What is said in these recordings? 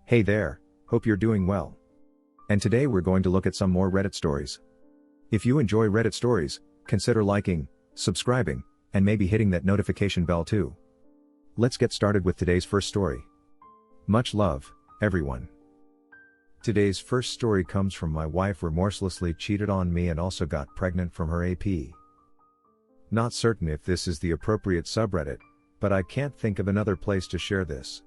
Hey there, hope you're doing well. And today we're going to look at some more Reddit stories. If you enjoy Reddit stories, consider liking, subscribing, and maybe hitting that notification bell too. Let's get started with today's first story. Much love, everyone. Today's first story comes from my wife remorselessly cheated on me and also got pregnant from her AP. Not certain if this is the appropriate subreddit, but I can't think of another place to share this.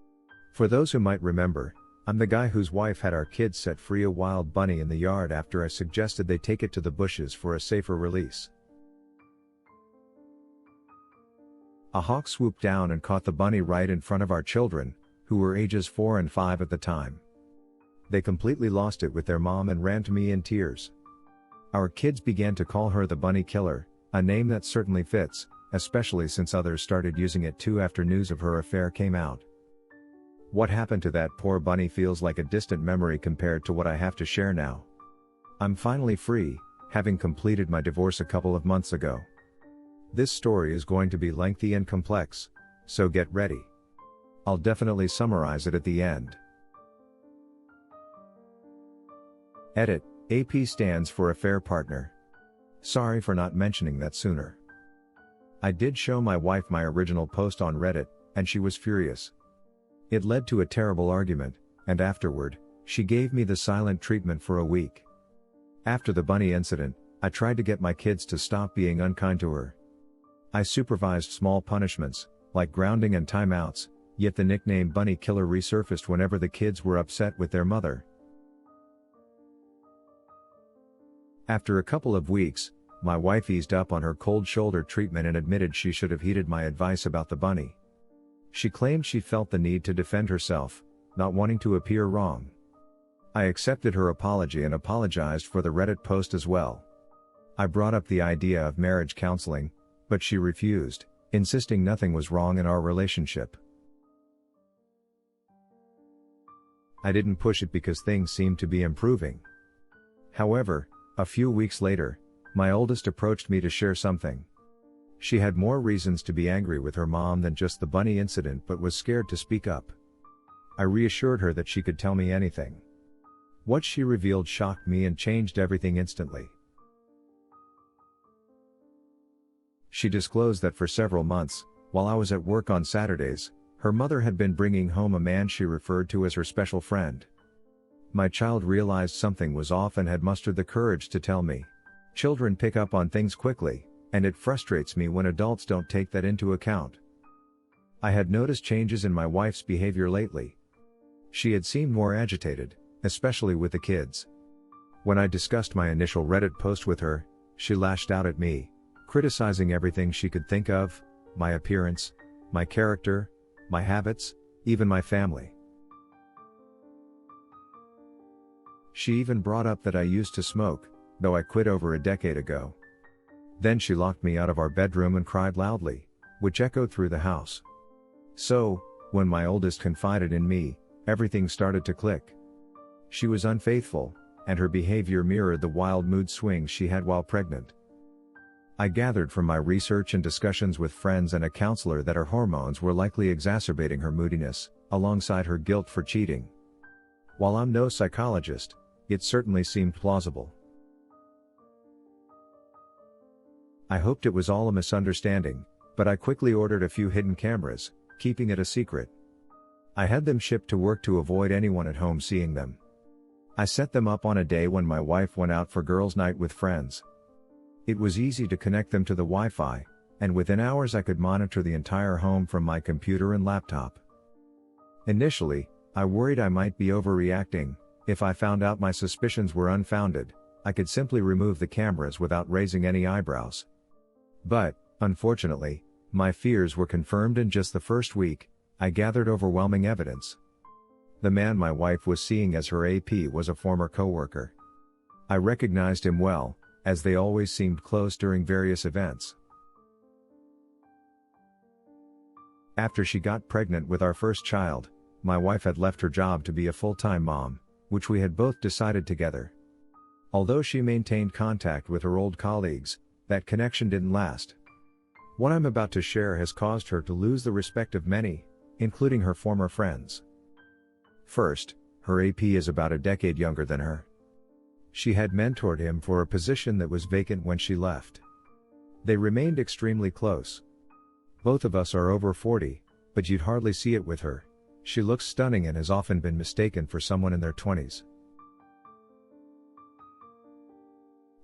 For those who might remember, I'm the guy whose wife had our kids set free a wild bunny in the yard after I suggested they take it to the bushes for a safer release. A hawk swooped down and caught the bunny right in front of our children, who were ages 4 and 5 at the time. They completely lost it with their mom and ran to me in tears. Our kids began to call her the bunny killer, a name that certainly fits, especially since others started using it too after news of her affair came out. What happened to that poor bunny feels like a distant memory compared to what I have to share now. I'm finally free, having completed my divorce a couple of months ago. This story is going to be lengthy and complex, so get ready. I'll definitely summarize it at the end. Edit: AP stands for affair partner. Sorry for not mentioning that sooner. I did show my wife my original post on Reddit, and she was furious. It led to a terrible argument, and afterward, she gave me the silent treatment for a week. After the bunny incident, I tried to get my kids to stop being unkind to her. I supervised small punishments, like grounding and timeouts, yet the nickname Bunny Killer resurfaced whenever the kids were upset with their mother. After a couple of weeks, my wife eased up on her cold shoulder treatment and admitted she should have heeded my advice about the bunny. She claimed she felt the need to defend herself, not wanting to appear wrong. I accepted her apology and apologized for the Reddit post as well. I brought up the idea of marriage counseling, but she refused, insisting nothing was wrong in our relationship. I didn't push it because things seemed to be improving. However, a few weeks later, my oldest approached me to share something. She had more reasons to be angry with her mom than just the bunny incident but was scared to speak up. I reassured her that she could tell me anything. What she revealed shocked me and changed everything instantly. She disclosed that for several months, while I was at work on Saturdays, her mother had been bringing home a man she referred to as her special friend. My child realized something was off and had mustered the courage to tell me. Children pick up on things quickly, and it frustrates me when adults don't take that into account. I had noticed changes in my wife's behavior lately. She had seemed more agitated, especially with the kids. When I discussed my initial Reddit post with her, she lashed out at me, criticizing everything she could think of: my appearance, my character, my habits, even my family. She even brought up that I used to smoke, though I quit over a decade ago. Then she locked me out of our bedroom and cried loudly, which echoed through the house. So, when my oldest confided in me, everything started to click. She was unfaithful, and her behavior mirrored the wild mood swings she had while pregnant. I gathered from my research and discussions with friends and a counselor that her hormones were likely exacerbating her moodiness, alongside her guilt for cheating. While I'm no psychologist, it certainly seemed plausible. I hoped it was all a misunderstanding, but I quickly ordered a few hidden cameras, keeping it a secret. I had them shipped to work to avoid anyone at home seeing them. I set them up on a day when my wife went out for girls' night with friends. It was easy to connect them to the Wi-Fi, and within hours I could monitor the entire home from my computer and laptop. Initially, I worried I might be overreacting. If I found out my suspicions were unfounded, I could simply remove the cameras without raising any eyebrows. But, unfortunately, my fears were confirmed in just the first week. I gathered overwhelming evidence. The man my wife was seeing as her AP was a former coworker. I recognized him well, as they always seemed close during various events. After she got pregnant with our first child, my wife had left her job to be a full-time mom, which we had both decided together. Although she maintained contact with her old colleagues, that connection didn't last. What I'm about to share has caused her to lose the respect of many, including her former friends. First, Her AP is about a decade younger than her. She had mentored him for a position that was vacant when she left. They remained extremely close. Both of us are over 40, but you'd hardly see it with her. She looks stunning and has often been mistaken for someone in their 20s.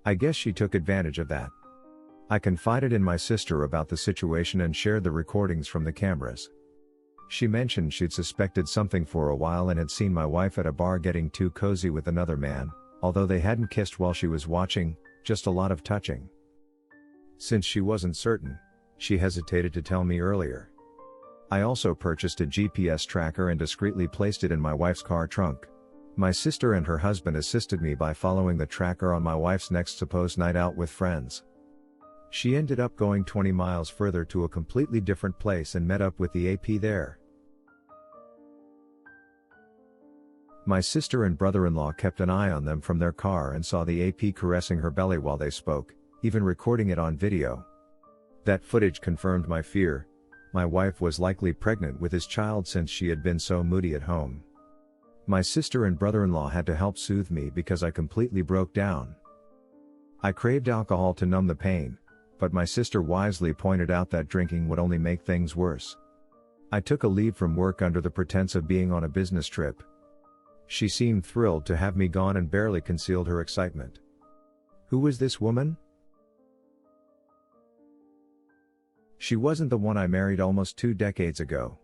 I guess she took advantage of that. I confided in my sister about the situation and shared the recordings from the cameras. She mentioned she'd suspected something for a while and had seen my wife at a bar getting too cozy with another man, although they hadn't kissed while she was watching, just a lot of touching. Since she wasn't certain, she hesitated to tell me earlier. I also purchased a GPS tracker and discreetly placed it in my wife's car trunk. My sister and her husband assisted me by following the tracker on my wife's next supposed night out with friends. She ended up going 20 miles further to a completely different place and met up with the AP there. My sister and brother-in-law kept an eye on them from their car and saw the AP caressing her belly while they spoke, even recording it on video. That footage confirmed my fear. My wife was likely pregnant with his child since she had been so moody at home. My sister and brother-in-law had to help soothe me because I completely broke down. I craved alcohol to numb the pain, but my sister wisely pointed out that drinking would only make things worse. I took a leave from work under the pretense of being on a business trip. She seemed thrilled to have me gone and barely concealed her excitement. Who was this woman? She wasn't the one I married almost 2 decades ago.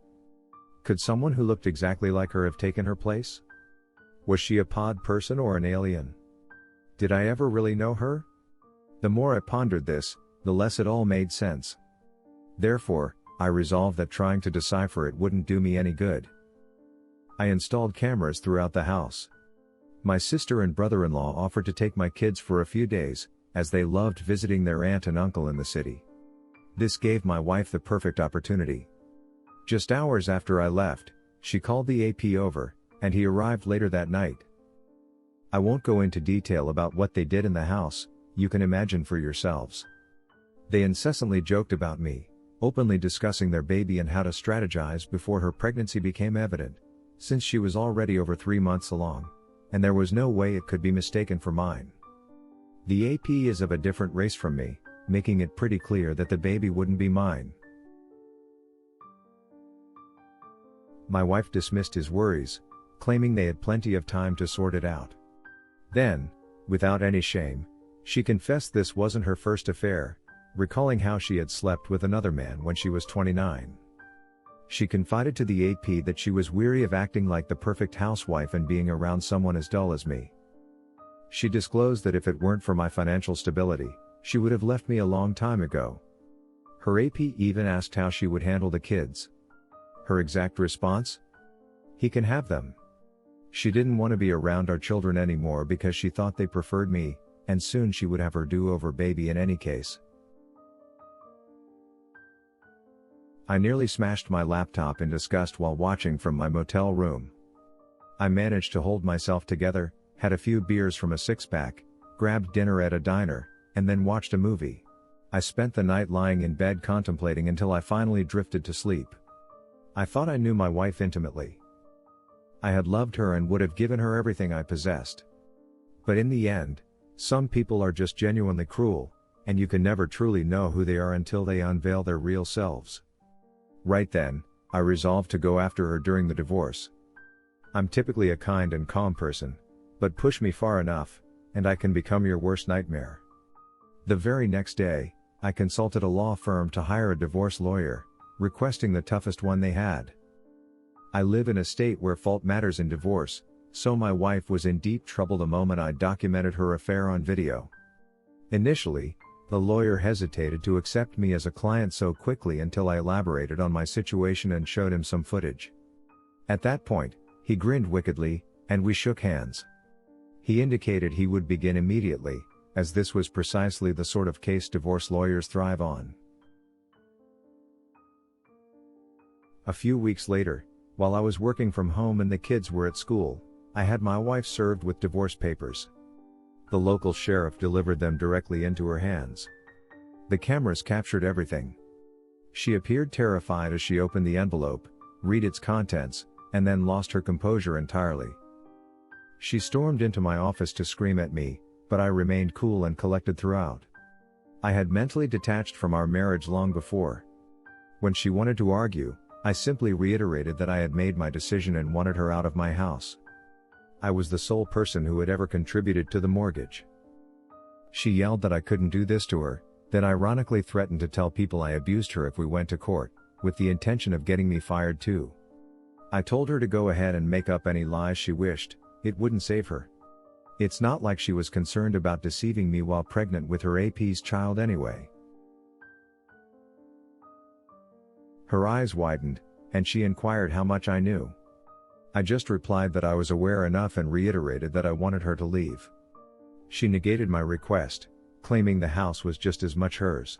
Could someone who looked exactly like her have taken her place? Was she a pod person or an alien? Did I ever really know her? The more I pondered this, the less it all made sense. Therefore, I resolved that trying to decipher it wouldn't do me any good. I installed cameras throughout the house. My sister and brother-in-law offered to take my kids for a few days, as they loved visiting their aunt and uncle in the city. This gave my wife the perfect opportunity. Just hours after I left, she called the AP over, and he arrived later that night. I won't go into detail about what they did in the house, you can imagine for yourselves. They incessantly joked about me, openly discussing their baby and how to strategize before her pregnancy became evident, since she was already over 3 months along, and there was no way it could be mistaken for mine. The AP is of a different race from me, making it pretty clear that the baby wouldn't be mine. My wife dismissed his worries, claiming they had plenty of time to sort it out. Then, without any shame, she confessed this wasn't her first affair, recalling how she had slept with another man when she was 29. She confided to the AP that she was weary of acting like the perfect housewife and being around someone as dull as me. She disclosed that if it weren't for my financial stability, she would have left me a long time ago. Her AP even asked how she would handle the kids. Her exact response? He can have them. She didn't want to be around our children anymore because she thought they preferred me, and soon she would have her do-over baby in any case. I nearly smashed my laptop in disgust while watching from my motel room. I managed to hold myself together, had a few beers from a six-pack, grabbed dinner at a diner, and then watched a movie. I spent the night lying in bed contemplating until I finally drifted to sleep. I thought I knew my wife intimately. I had loved her and would have given her everything I possessed. But in the end, some people are just genuinely cruel, and you can never truly know who they are until they unveil their real selves. Right then, I resolved to go after her during the divorce. I'm typically a kind and calm person, but push me far enough, and I can become your worst nightmare. The very next day, I consulted a law firm to hire a divorce lawyer, requesting the toughest one they had. I live in a state where fault matters in divorce, so my wife was in deep trouble the moment I documented her affair on video. Initially, the lawyer hesitated to accept me as a client so quickly until I elaborated on my situation and showed him some footage. At that point, he grinned wickedly, and we shook hands. He indicated he would begin immediately, as this was precisely the sort of case divorce lawyers thrive on. A few weeks later, while I was working from home and the kids were at school, I had my wife served with divorce papers. The local sheriff delivered them directly into her hands. The cameras captured everything. She appeared terrified as she opened the envelope, read its contents, and then lost her composure entirely. She stormed into my office to scream at me, but I remained cool and collected throughout. I had mentally detached from our marriage long before. When she wanted to argue, I simply reiterated that I had made my decision and wanted her out of my house. I was the sole person who had ever contributed to the mortgage. She yelled that I couldn't do this to her, then ironically threatened to tell people I abused her if we went to court, with the intention of getting me fired too. I told her to go ahead and make up any lies she wished, it wouldn't save her. It's not like she was concerned about deceiving me while pregnant with her AP's child anyway. Her eyes widened, and she inquired how much I knew. I just replied that I was aware enough and reiterated that I wanted her to leave. She negated my request, claiming the house was just as much hers.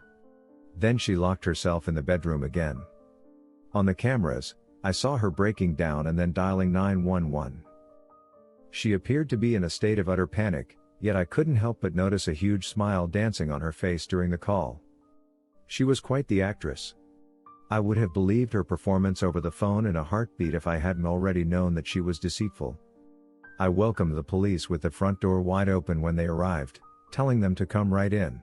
Then she locked herself in the bedroom again. On the cameras, I saw her breaking down and then dialing 911. She appeared to be in a state of utter panic, yet I couldn't help but notice a huge smile dancing on her face during the call. She was quite the actress. I would have believed her performance over the phone in a heartbeat if I hadn't already known that she was deceitful. I welcomed the police with the front door wide open when they arrived, telling them to come right in.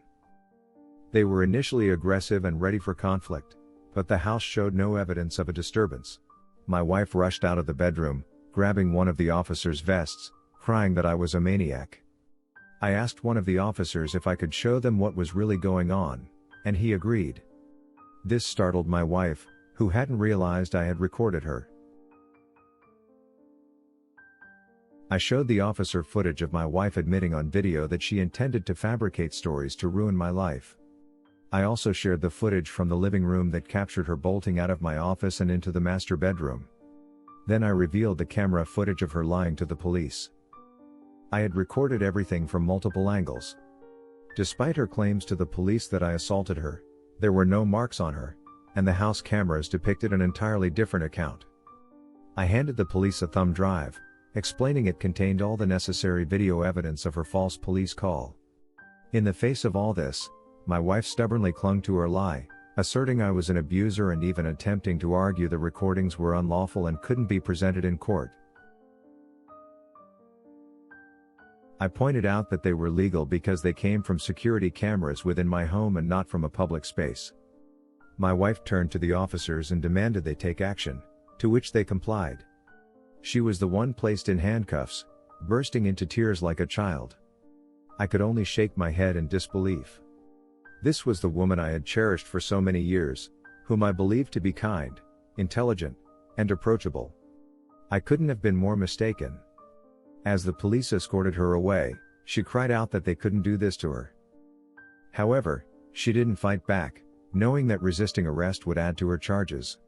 They were initially aggressive and ready for conflict, but the house showed no evidence of a disturbance. My wife rushed out of the bedroom, grabbing one of the officers' vests, crying that I was a maniac. I asked one of the officers if I could show them what was really going on, and he agreed. This startled my wife, who hadn't realized I had recorded her. I showed the officer footage of my wife admitting on video that she intended to fabricate stories to ruin my life. I also shared the footage from the living room that captured her bolting out of my office and into the master bedroom. Then I revealed the camera footage of her lying to the police. I had recorded everything from multiple angles. Despite her claims to the police that I assaulted her, there were no marks on her, and the house cameras depicted an entirely different account. I handed the police a thumb drive, explaining it contained all the necessary video evidence of her false police call. In the face of all this, my wife stubbornly clung to her lie, asserting I was an abuser and even attempting to argue the recordings were unlawful and couldn't be presented in court. I pointed out that they were legal because they came from security cameras within my home and not from a public space. My wife turned to the officers and demanded they take action, to which they complied. She was the one placed in handcuffs, bursting into tears like a child. I could only shake my head in disbelief. This was the woman I had cherished for so many years, whom I believed to be kind, intelligent, and approachable. I couldn't have been more mistaken. As the police escorted her away, she cried out that they couldn't do this to her. However, she didn't fight back, knowing that resisting arrest would add to her charges.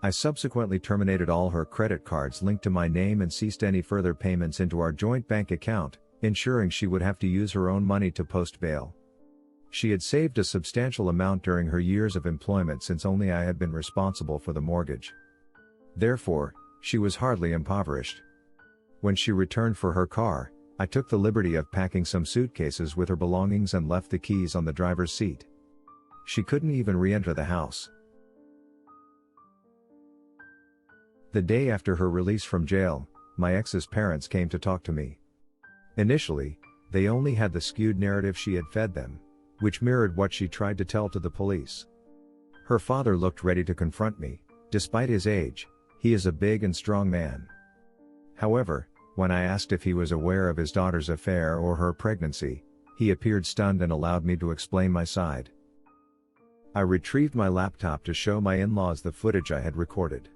I subsequently terminated all her credit cards linked to my name and ceased any further payments into our joint bank account, ensuring she would have to use her own money to post bail. She had saved a substantial amount during her years of employment since only I had been responsible for the mortgage. Therefore, she was hardly impoverished. When she returned for her car, I took the liberty of packing some suitcases with her belongings and left the keys on the driver's seat. She couldn't even re-enter the house. The day after her release from jail, my ex's parents came to talk to me. Initially, they only had the skewed narrative she had fed them, which mirrored what she tried to tell to the police. Her father looked ready to confront me. Despite his age, he is a big and strong man. However, when I asked if he was aware of his daughter's affair or her pregnancy, he appeared stunned and allowed me to explain my side. I retrieved my laptop to show my in-laws the footage I had recorded.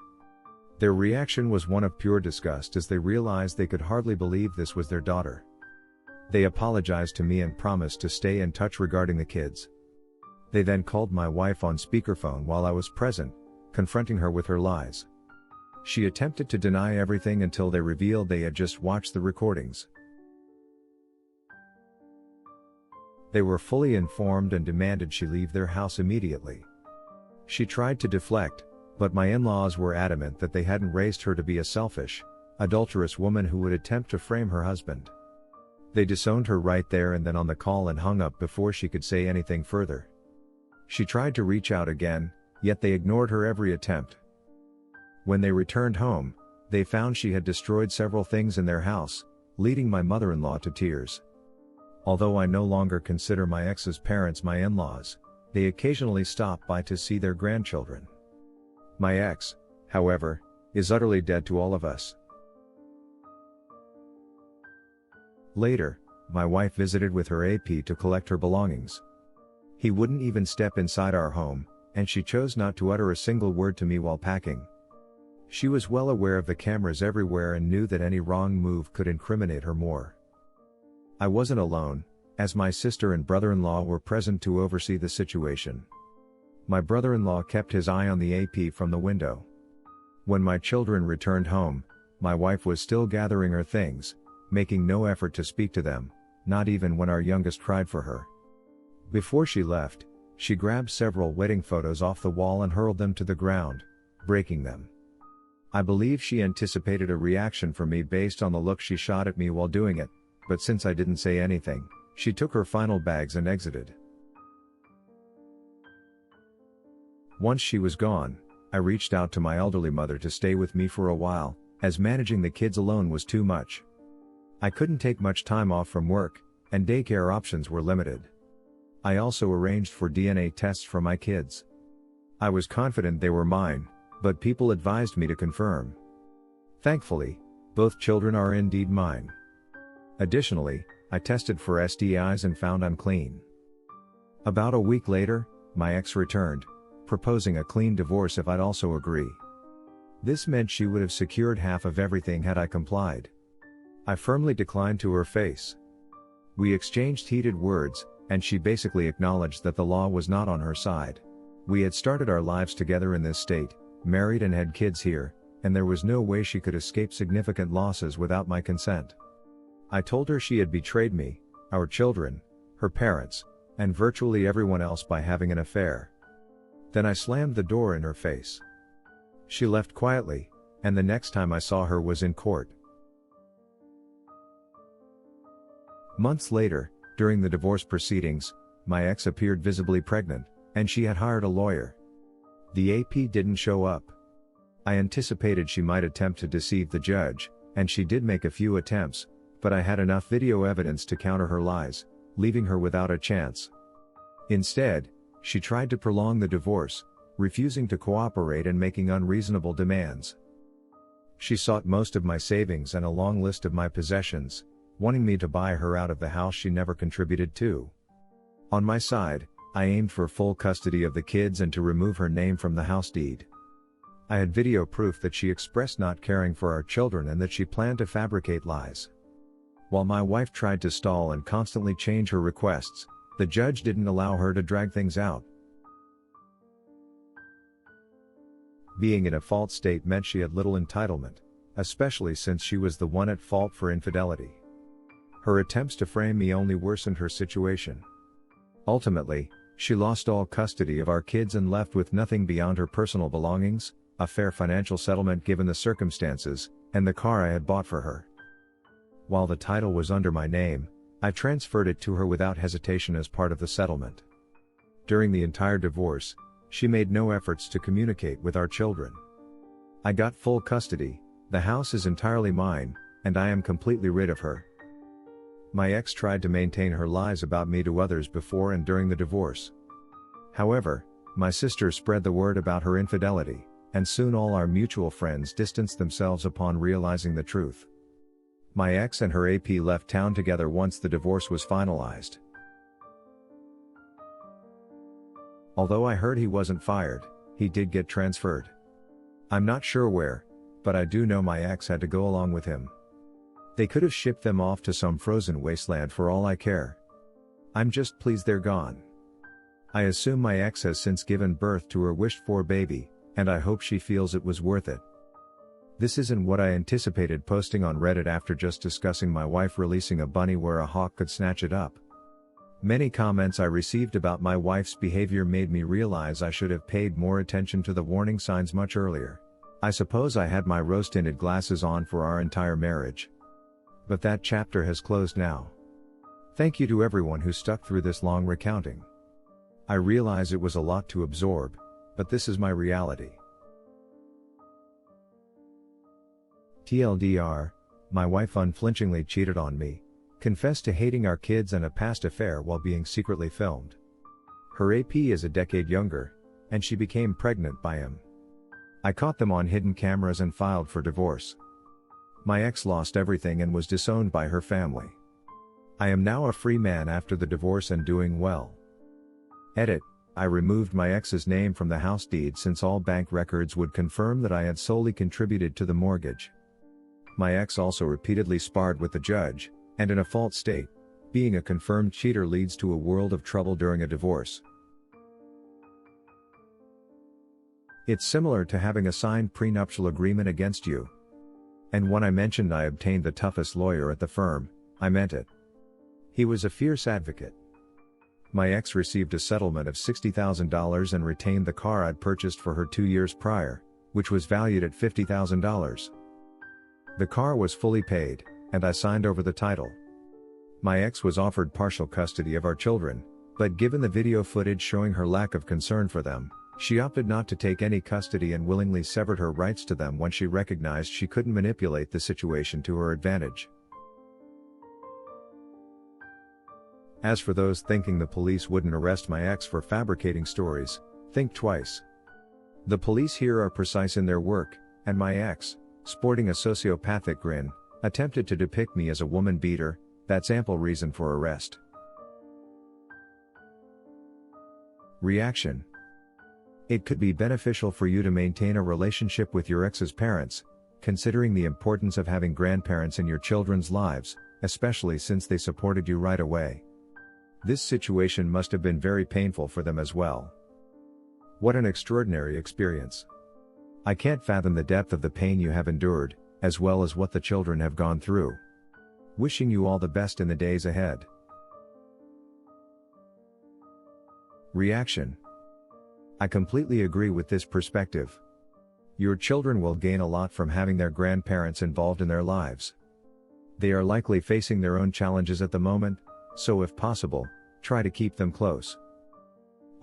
Their reaction was one of pure disgust as they realized they could hardly believe this was their daughter. They apologized to me and promised to stay in touch regarding the kids. They then called my wife on speakerphone while I was present, confronting her with her lies. She attempted to deny everything until they revealed they had just watched the recordings. They were fully informed and demanded she leave their house immediately. She tried to deflect, but my in-laws were adamant that they hadn't raised her to be a selfish, adulterous woman who would attempt to frame her husband. They disowned her right there and then on the call and hung up before she could say anything further. She tried to reach out again, yet they ignored her every attempt. When they returned home, they found she had destroyed several things in their house, leading my mother-in-law to tears. Although I no longer consider my ex's parents my in-laws, they occasionally stop by to see their grandchildren. My ex, however, is utterly dead to all of us. Later, my wife visited with her AP to collect her belongings. He wouldn't even step inside our home, and she chose not to utter a single word to me while packing. She was well aware of the cameras everywhere and knew that any wrong move could incriminate her more. I wasn't alone, as my sister and brother-in-law were present to oversee the situation. My brother-in-law kept his eye on the AP from the window. When my children returned home, my wife was still gathering her things, making no effort to speak to them, not even when our youngest cried for her. Before she left, she grabbed several wedding photos off the wall and hurled them to the ground, breaking them. I believe she anticipated a reaction from me based on the look she shot at me while doing it, but since I didn't say anything, she took her final bags and exited. Once she was gone, I reached out to my elderly mother to stay with me for a while, as managing the kids alone was too much. I couldn't take much time off from work, and daycare options were limited. I also arranged for DNA tests for my kids. I was confident they were mine, but people advised me to confirm. Thankfully, both children are indeed mine. Additionally, I tested for STIs and found I'm clean. About a week later, my ex returned, proposing a clean divorce if I'd also agree. This meant she would have secured half of everything had I complied. I firmly declined to her face. We exchanged heated words, and she basically acknowledged that the law was not on her side. We had started our lives together in this state, married and had kids here, and there was no way she could escape significant losses without my consent. I told her she had betrayed me, our children, her parents, and virtually everyone else by having an affair. Then I slammed the door in her face. She left quietly, and the next time I saw her was in court. Months later, during the divorce proceedings, my ex appeared visibly pregnant, and she had hired a lawyer. The AP didn't show up. I anticipated she might attempt to deceive the judge, and she did make a few attempts, but I had enough video evidence to counter her lies, leaving her without a chance. Instead, she tried to prolong the divorce, refusing to cooperate and making unreasonable demands. She sought most of my savings and a long list of my possessions, wanting me to buy her out of the house she never contributed to. On my side, I aimed for full custody of the kids and to remove her name from the house deed. I had video proof that she expressed not caring for our children and that she planned to fabricate lies. While my wife tried to stall and constantly change her requests, the judge didn't allow her to drag things out. Being in a fault state meant she had little entitlement, especially since she was the one at fault for infidelity. Her attempts to frame me only worsened her situation. Ultimately, she lost all custody of our kids and left with nothing beyond her personal belongings, a fair financial settlement given the circumstances, and the car I had bought for her. While the title was under my name, I transferred it to her without hesitation as part of the settlement. During the entire divorce, she made no efforts to communicate with our children. I got full custody, the house is entirely mine, and I am completely rid of her. My ex tried to maintain her lies about me to others before and during the divorce. However, my sister spread the word about her infidelity, and soon all our mutual friends distanced themselves upon realizing the truth. My ex and her AP left town together once the divorce was finalized. Although I heard he wasn't fired, he did get transferred. I'm not sure where, but I do know my ex had to go along with him. They could have shipped them off to some frozen wasteland for all I care. I'm just pleased they're gone. I assume my ex has since given birth to her wished-for baby, and I hope she feels it was worth it. This isn't what I anticipated posting on Reddit after just discussing my wife releasing a bunny where a hawk could snatch it up. Many comments I received about my wife's behavior made me realize I should have paid more attention to the warning signs much earlier. I suppose I had my rose-tinted glasses on for our entire marriage. But that chapter has closed now. Thank you to everyone who stuck through this long recounting. I realize it was a lot to absorb, but this is my reality. TLDR, My wife unflinchingly cheated on me, confessed to hating our kids and a past affair while being secretly filmed. Her AP is a decade younger, and she became pregnant by him. I caught them on hidden cameras and filed for divorce. My ex lost everything and was disowned by her family. I am now a free man after the divorce and doing well. Edit. I removed my ex's name from the house deed since all bank records would confirm that I had solely contributed to the mortgage. My ex also repeatedly sparred with the judge, and in a fault state. Being a confirmed cheater leads to a world of trouble during a divorce. It's similar to having a signed prenuptial agreement against you. And when I mentioned I obtained the toughest lawyer at the firm, I meant it. He was a fierce advocate. My ex received a settlement of $60,000 and retained the car I'd purchased for her 2 years prior, which was valued at $50,000. The car was fully paid, and I signed over the title. My ex was offered partial custody of our children, but given the video footage showing her lack of concern for them, she opted not to take any custody and willingly severed her rights to them when she recognized she couldn't manipulate the situation to her advantage. As for those thinking the police wouldn't arrest my ex for fabricating stories, think twice. The police here are precise in their work, and my ex, sporting a sociopathic grin, attempted to depict me as a woman beater. That's ample reason for arrest. Reaction. It could be beneficial for you to maintain a relationship with your ex's parents, considering the importance of having grandparents in your children's lives, especially since they supported you right away. This situation must have been very painful for them as well. What an extraordinary experience. I can't fathom the depth of the pain you have endured, as well as what the children have gone through. Wishing you all the best in the days ahead. Reaction. I completely agree with this perspective. Your children will gain a lot from having their grandparents involved in their lives. They are likely facing their own challenges at the moment, so if possible, try to keep them close.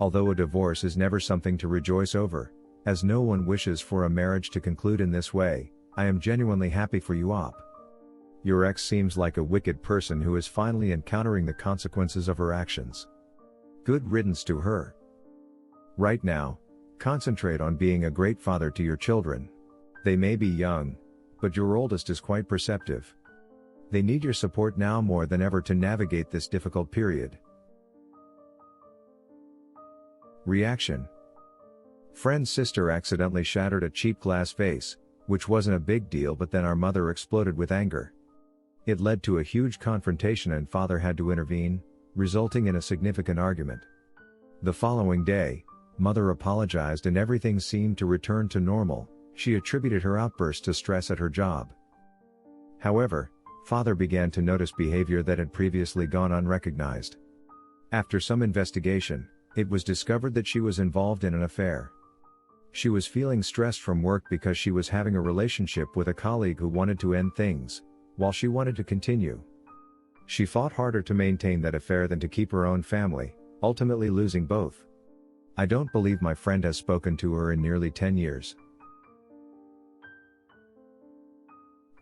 Although a divorce is never something to rejoice over, as no one wishes for a marriage to conclude in this way, I am genuinely happy for you, Op. Your ex seems like a wicked person who is finally encountering the consequences of her actions. Good riddance to her. Right now, concentrate on being a great father to your children. They may be young, but your oldest is quite perceptive. They need your support now more than ever to navigate this difficult period. Reaction. Friend's sister accidentally shattered a cheap glass vase, which wasn't a big deal, but then our mother exploded with anger. It led to a huge confrontation and father had to intervene, resulting in a significant argument. The following day, mother apologized and everything seemed to return to normal. She attributed her outburst to stress at her job. However, father began to notice behavior that had previously gone unrecognized. After some investigation, it was discovered that she was involved in an affair. She was feeling stressed from work because she was having a relationship with a colleague who wanted to end things, while she wanted to continue. She fought harder to maintain that affair than to keep her own family, ultimately losing both. I don't believe my friend has spoken to her in nearly 10 years.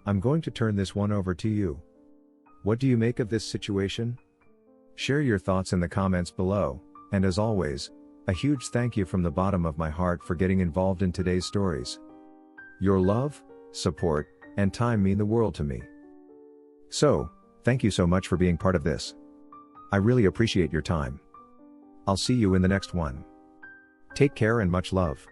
I'm going to turn this one over to you. What do you make of this situation? Share your thoughts in the comments below, and as always, a huge thank you from the bottom of my heart for getting involved in today's stories. Your love, support, and time mean the world to me. So, thank you so much for being part of this. I really appreciate your time. I'll see you in the next one. Take care and much love.